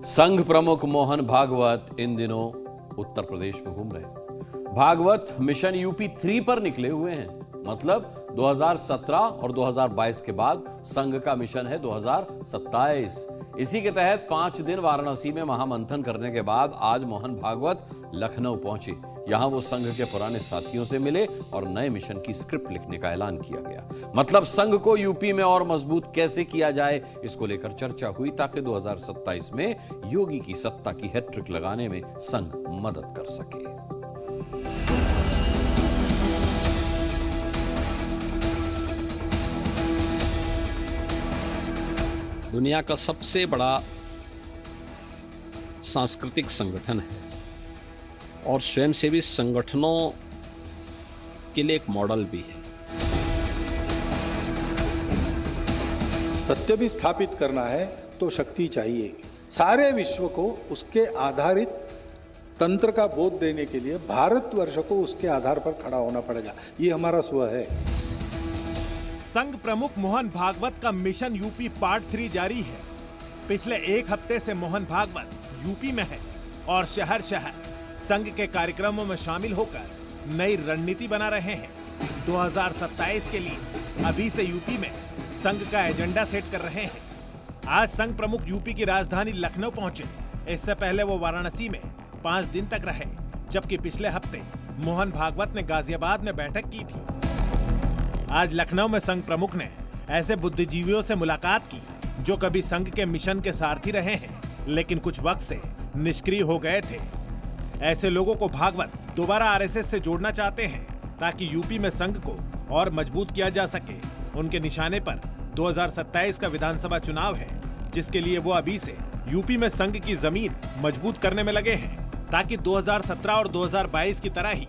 संघ प्रमुख मोहन भागवत इन दिनों उत्तर प्रदेश में घूम रहे हैं। भागवत मिशन यूपी 3 पर निकले हुए हैं। मतलब 2017 और 2022 के बाद संघ का मिशन है 2027। इसी के तहत 5 दिन वाराणसी में महामंथन करने के बाद आज मोहन भागवत लखनऊ पहुंचे। यहां वो संघ के पुराने साथियों से मिले और नए मिशन की स्क्रिप्ट लिखने का ऐलान किया गया। मतलब संघ को यूपी में और मजबूत कैसे किया जाए, इसको लेकर चर्चा हुई ताकि 2027 में योगी की सत्ता की हैट्रिक लगाने में संघ मदद कर सके। दुनिया का सबसे बड़ा सांस्कृतिक संगठन है और स्वयंसेवी संगठनों के लिए एक मॉडल भी है। सत्य भी स्थापित करना है तो शक्ति चाहिए। सारे विश्व को उसके आधारित तंत्र का बोध देने के लिए भारतवर्ष को उसके आधार पर खड़ा होना पड़ेगा। ये हमारा स्व है। संघ प्रमुख मोहन भागवत का मिशन यूपी पार्ट 3 जारी है। पिछले एक हफ्ते से मोहन भागवत यूपी में है और शहर शहर संघ के कार्यक्रमों में शामिल होकर नई रणनीति बना रहे हैं। 2027 के लिए अभी से यूपी में संघ का एजेंडा सेट कर रहे हैं। आज संघ प्रमुख यूपी की राजधानी लखनऊ पहुंचे। इससे पहले वो वाराणसी में 5 दिन तक रहे, जबकि पिछले हफ्ते मोहन भागवत ने गाजियाबाद में बैठक की थी। आज लखनऊ में संघ प्रमुख ने ऐसे बुद्धिजीवियों से मुलाकात की जो कभी संघ के मिशन के सारथी रहे हैं, लेकिन कुछ वक्त से निष्क्रिय हो गए थे। ऐसे लोगों को भागवत दोबारा आरएसएस से जोड़ना चाहते हैं ताकि यूपी में संघ को और मजबूत किया जा सके। उनके निशाने पर 2027 का विधानसभा चुनाव है, जिसके लिए वो अभी से यूपी में संघ की जमीन मजबूत करने में लगे हैं ताकि 2017 और 2022 की तरह ही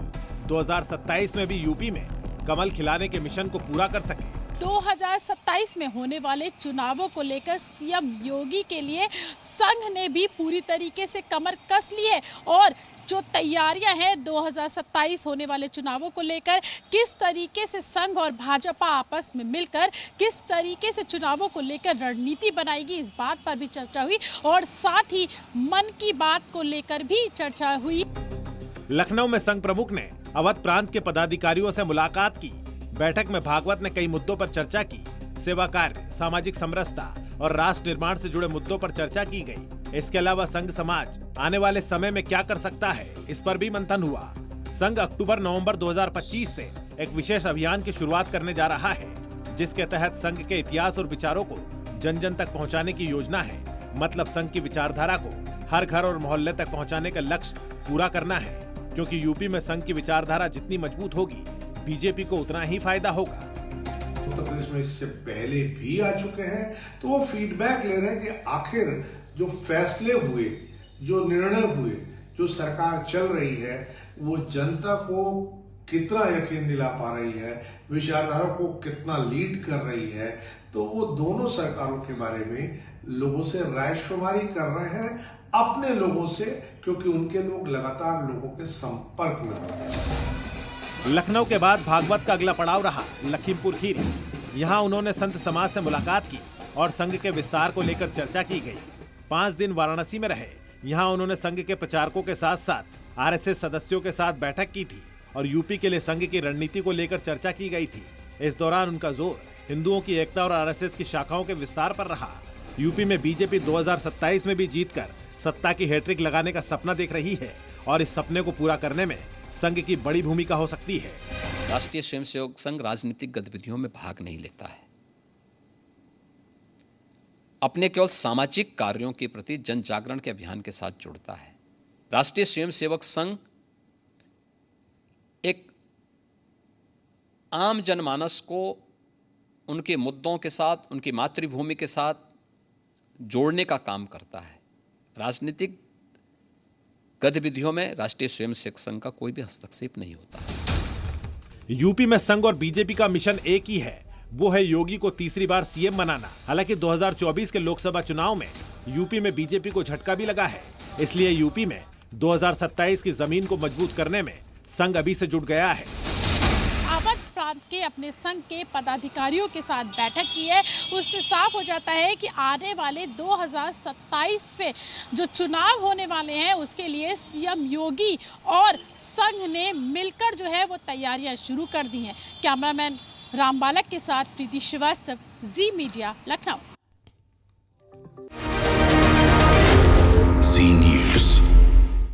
2027 में भी यूपी में कमल खिलाने के मिशन को पूरा कर सके। 2027 में होने वाले चुनावों को लेकर सीएम योगी के लिए संघ ने भी पूरी तरीके से कमर कस ली है और जो तैयारियां हैं 2027 होने वाले चुनावों को लेकर, किस तरीके से संघ और भाजपा आपस में मिलकर किस तरीके से चुनावों को लेकर रणनीति बनाएगी, इस बात पर भी चर्चा हुई और साथ ही मन की बात को लेकर भी चर्चा हुई। लखनऊ में संघ प्रमुख ने अवध प्रांत के पदाधिकारियों से मुलाकात की। बैठक में भागवत ने कई मुद्दों पर चर्चा की। सेवा कार्य, सामाजिक समरसता और राष्ट्र निर्माण से जुड़े मुद्दों पर चर्चा की गई। इसके अलावा संघ समाज आने वाले समय में क्या कर सकता है, इस पर भी मंथन हुआ। संघ अक्टूबर-नवंबर 2025 से एक विशेष अभियान की शुरुआत करने जा रहा है, जिसके तहत संघ के इतिहास और विचारों को जन जन तक पहुंचाने की योजना है। मतलब संघ की विचारधारा को हर घर और मोहल्ले तक पहुंचाने का लक्ष्य पूरा करना है, क्योंकि यूपी में संघ की विचारधारा जितनी मजबूत होगी, बीजेपी को उतना ही फायदा होगा। उत्तर प्रदेश में इससे पहले भी आ चुके हैं, तो वो फीडबैक ले रहे हैं कि आखिर जो फैसले हुए, जो निर्णय हुए, जो सरकार चल रही है, वो जनता को कितना यकीन दिला पा रही है, विचारधारा को कितना लीड कर रही है। तो वो दोनों सरकारों के बारे में लोगों से रायशुमारी कर रहे हैं, अपने लोगों से, क्योंकि उनके लोग लगातार लोगों के संपर्क में होते हैं। लखनऊ के बाद भागवत का अगला पड़ाव रहा लखीमपुर खीरी। यहाँ उन्होंने संत समाज से मुलाकात की और संघ के विस्तार को लेकर चर्चा की गई। 5 दिन वाराणसी में रहे। यहाँ उन्होंने संघ के प्रचारकों के साथ साथ आरएसएस सदस्यों के साथ बैठक की थी और यूपी के लिए संघ की रणनीति को लेकर चर्चा की गई थी। इस दौरान उनका जोर हिंदुओं की एकता और आरएसएस की शाखाओं के विस्तार पर रहा। यूपी में बीजेपी 2027 में भी जीतकर सत्ता की हैट्रिक लगाने का सपना देख रही है और इस सपने को पूरा करने में संघ की बड़ी भूमिका हो सकती है। राष्ट्रीय स्वयंसेवक संघ राजनीतिक गतिविधियों में भाग नहीं लेता है। अपने केवल सामाजिक कार्यों के प्रति जन जागरण के अभियान के साथ जुड़ता है। राष्ट्रीय स्वयंसेवक संघ एक आम जनमानस को उनके मुद्दों के साथ, उनकी मातृभूमि के साथ जोड़ने का काम करता है। राजनीतिक गतिविधियों में राष्ट्रीय स्वयंसेवक संघ का कोई भी हस्तक्षेप नहीं होता है। यूपी में संघ और बीजेपी का मिशन एक ही है, वो है योगी को तीसरी बार सीएम बनाना। हालांकि 2024 के लोकसभा चुनाव में यूपी में बीजेपी को झटका भी लगा है, इसलिए यूपी में 2027 की जमीन को मजबूत करने में संघ अभी से जुट गया है। अवध प्रांत के अपने संघ के पदाधिकारियों के साथ बैठक की है, उससे साफ हो जाता है कि आने वाले 2027 में जो चुनाव होने वाले हैं उसके लिए सीएम योगी और संघ ने मिलकर जो है वो तैयारियां शुरू कर दी हैं। कैमरामैन राम बालक के साथ प्रीति श्रीवास्तव, जी मीडिया, लखनऊ।